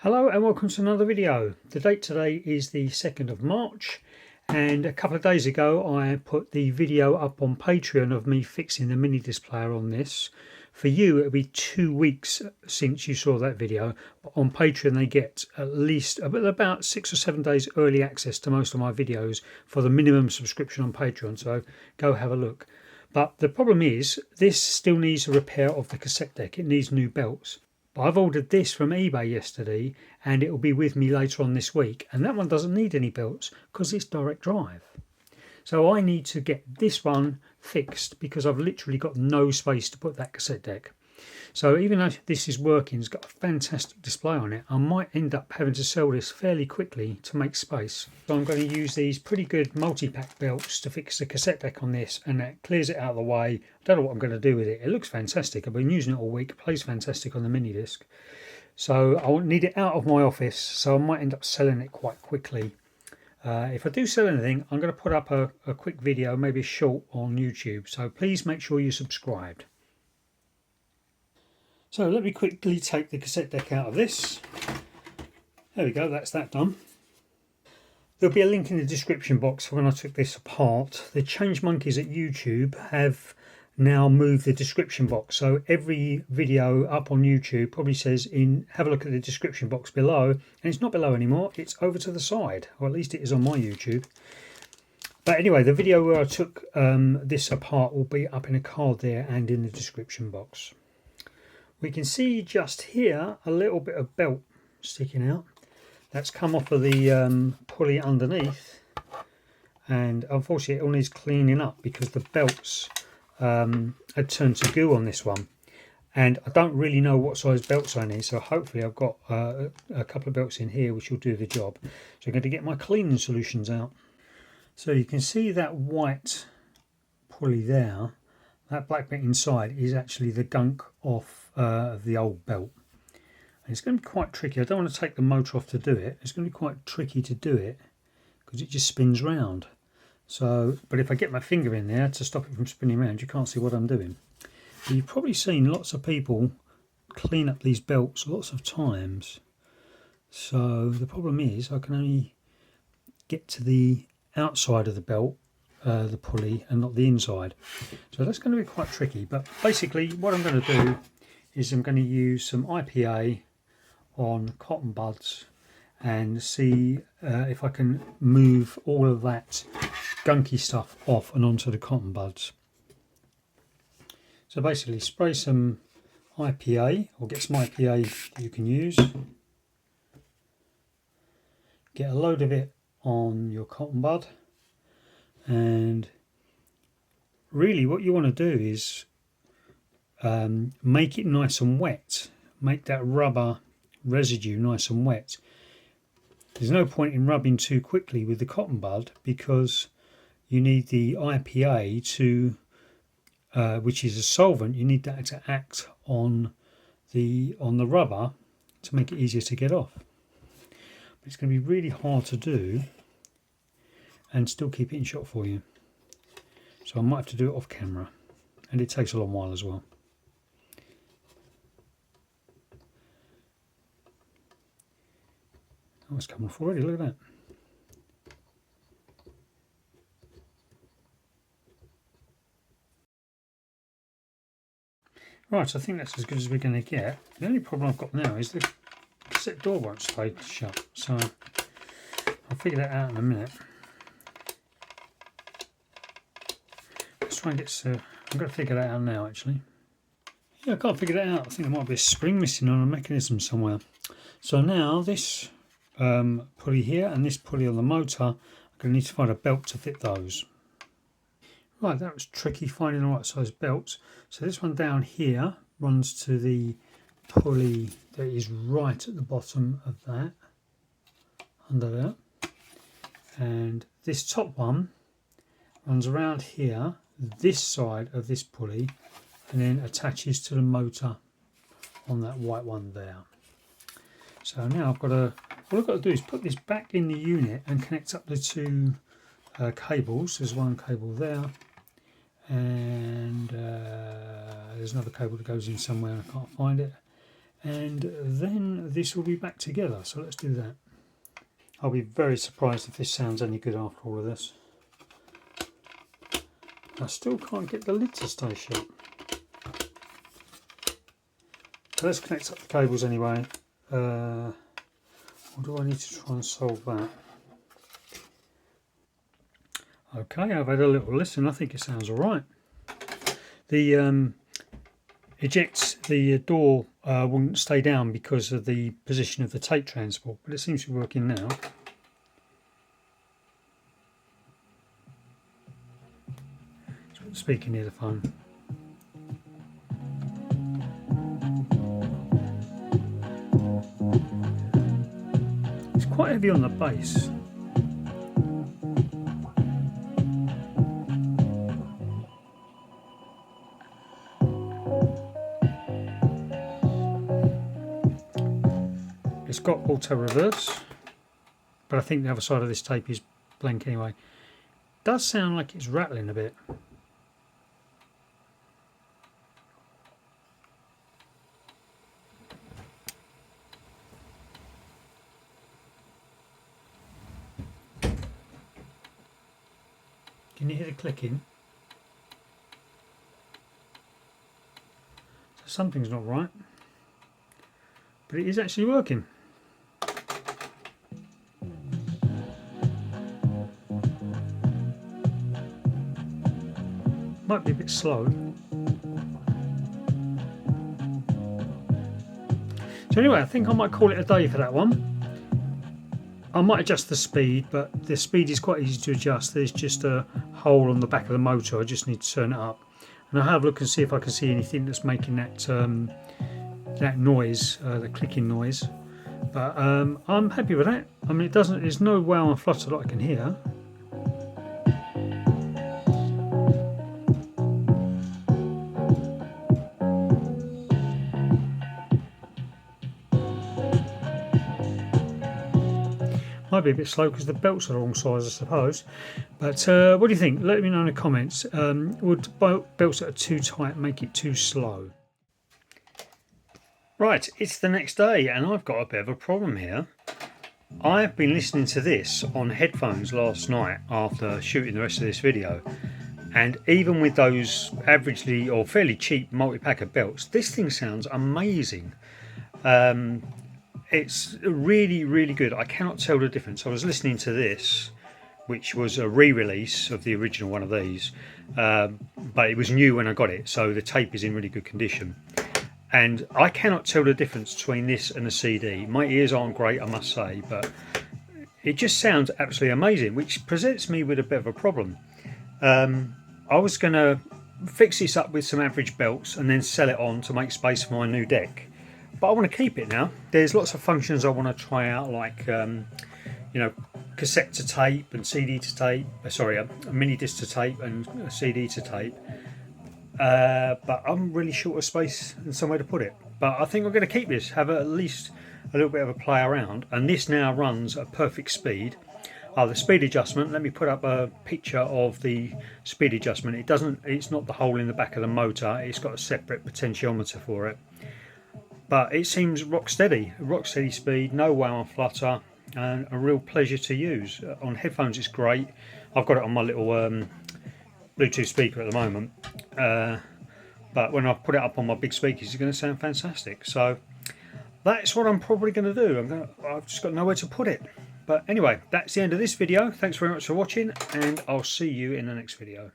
Hello and welcome to another video. The date today is the 2nd of March, and a couple of days ago I put the video up on Patreon of me fixing the mini disc player on this. For you it'll be 2 weeks since you saw that video, but on Patreon they get at least about 6 or 7 days early access to most of my videos for the minimum subscription on Patreon, so go have a look. But the problem is this still needs a repair of the cassette deck. It needs new belts. But I've ordered this from eBay yesterday and it will be with me later on this week, and that one doesn't need any belts because it's direct drive. So I need to get this one fixed because I've literally got no space to put that cassette deck. So even though this is working, it's got a fantastic display on it, I might end up having to sell this fairly quickly to make space. So I'm going to use these pretty good multi-pack belts to fix the cassette deck on this, and that clears it out of the way. I don't know what I'm going to do with it. It looks fantastic. I've been using it all week. It plays fantastic on the mini disc. So I need it out of my office, so I might end up selling it quite quickly. If I do sell anything, I'm going to put up a quick video, maybe a short on YouTube. So please make sure you're subscribed. So let me quickly take the cassette deck out of this. There we go, that's that done. There'll be a link in the description box for when I took this apart. The Change Monkeys at YouTube have now moved the description box. So every video up on YouTube probably says have a look at the description box below. And it's not below anymore, it's over to the side. Or at least it is on my YouTube. But anyway, the video where I took this apart will be up in a card there and in the description box. We can see just here a little bit of belt sticking out. That's come off of the pulley underneath, and unfortunately it all needs cleaning up because the belts had turned to goo on this one, and I don't really know what size belts I need, so hopefully I've got a couple of belts in here which will do the job. So I'm going to get my cleaning solutions out. So you can see that white pulley there. That black bit inside is actually the gunk off the old belt. And it's going to be quite tricky. I don't want to take the motor off to do it. It's going to be quite tricky to do it because it just spins round. So, but if I get my finger in there to stop it from spinning around, you can't see what I'm doing. But you've probably seen lots of people clean up these belts lots of times. So the problem is I can only get to the outside of the belt, the pulley, and not the inside. So that's going to be quite tricky, but basically what I'm going to do is I'm going to use some IPA on cotton buds and see if I can move all of that gunky stuff off and onto the cotton buds. So basically spray some IPA, or get some IPA that you can use, get a load of it on your cotton bud, and really what you want to do is make it nice and wet. Make that rubber residue nice and wet. There's no point in rubbing too quickly with the cotton bud because you need the IPA to, which is a solvent, you need that to act on the rubber to make it easier to get off. But it's going to be really hard to do and still keep it in shot for you. So I might have to do it off camera, and it takes a long while as well. Oh, it's come off already, look at that. Right, I think that's as good as we're going to get. The only problem I've got now is the cassette door won't stay shut, so I'll figure that out in a minute. Let's try and get I'm going to figure that out now actually. Yeah, I can't figure that out. I think there might be a spring missing on a mechanism somewhere. So now this pulley here and this pulley on the motor, I'm going to need to find a belt to fit those. Right, that was tricky finding the right size belts. So this one down here runs to the pulley that is right at the bottom of that, under there. And this top one runs around here, this side of this pulley, and then attaches to the motor on that white one there. So now I've got to, all I've got to do is put this back in the unit and connect up the two cables. There's one cable there, and there's another cable that goes in somewhere and I can't find it. and then this will be back together. So let's do that. I'll be very surprised if this sounds any good after all of this. I still can't get the lid to stay shut. So let's connect up the cables anyway. Or do I need to try and solve that? Okay, I've had a little listen. I think it sounds alright. The the door wouldn't stay down because of the position of the tape transport, but it seems to be working now. Let's put the speaker near the phone. It's quite heavy on the bass. It's got auto reverse, but I think the other side of this tape is blank anyway. It does sound like it's rattling a bit. Can you hear the clicking? So something's not right, but it is actually working. Might be a bit slow. So anyway, I think I might call it a day for that one. I might adjust the speed, but the speed is quite easy to adjust. There's just a hole on the back of the motor. I just need to turn it up, and I'll have a look and see if I can see anything that's making that that noise, the clicking noise. But I'm happy with that. I mean, it doesn't. There's no wow and flutter that I can hear. Might be a bit slow because the belts are the wrong size, I suppose. But what do you think? Let me know in the comments. Would belts that are too tight make it too slow? Right, it's the next day and I've got a bit of a problem here. I've been listening to this on headphones last night after shooting the rest of this video. And even with those averagely or fairly cheap multi-packer belts, this thing sounds amazing. It's really, really good. I cannot tell the difference. I was listening to this, which was a re-release of the original one of these, but it was new when I got it, so the tape is in really good condition. And I cannot tell the difference between this and a CD. My ears aren't great, I must say, but it just sounds absolutely amazing, which presents me with a bit of a problem. I was going to fix this up with some average belts and then sell it on to make space for my new deck. But I want to keep it now. There's lots of functions I want to try out, like you know, cassette to tape and CD to tape. Sorry, a mini disc to tape and a CD to tape. But I'm really short of space and somewhere to put it. But I think I'm going to keep this, have at least a little bit of a play around. And this now runs at perfect speed. The speed adjustment. Let me put up a picture of the speed adjustment. It's not the hole in the back of the motor. It's got a separate potentiometer for it. But it seems rock steady speed, no wow and flutter, and a real pleasure to use. On headphones it's great. I've got it on my little Bluetooth speaker at the moment, but when I put it up on my big speakers it's going to sound fantastic. So that's what I'm probably going to do. I've just got nowhere to put it. But anyway, that's the end of this video. Thanks very much for watching, and I'll see you in the next video.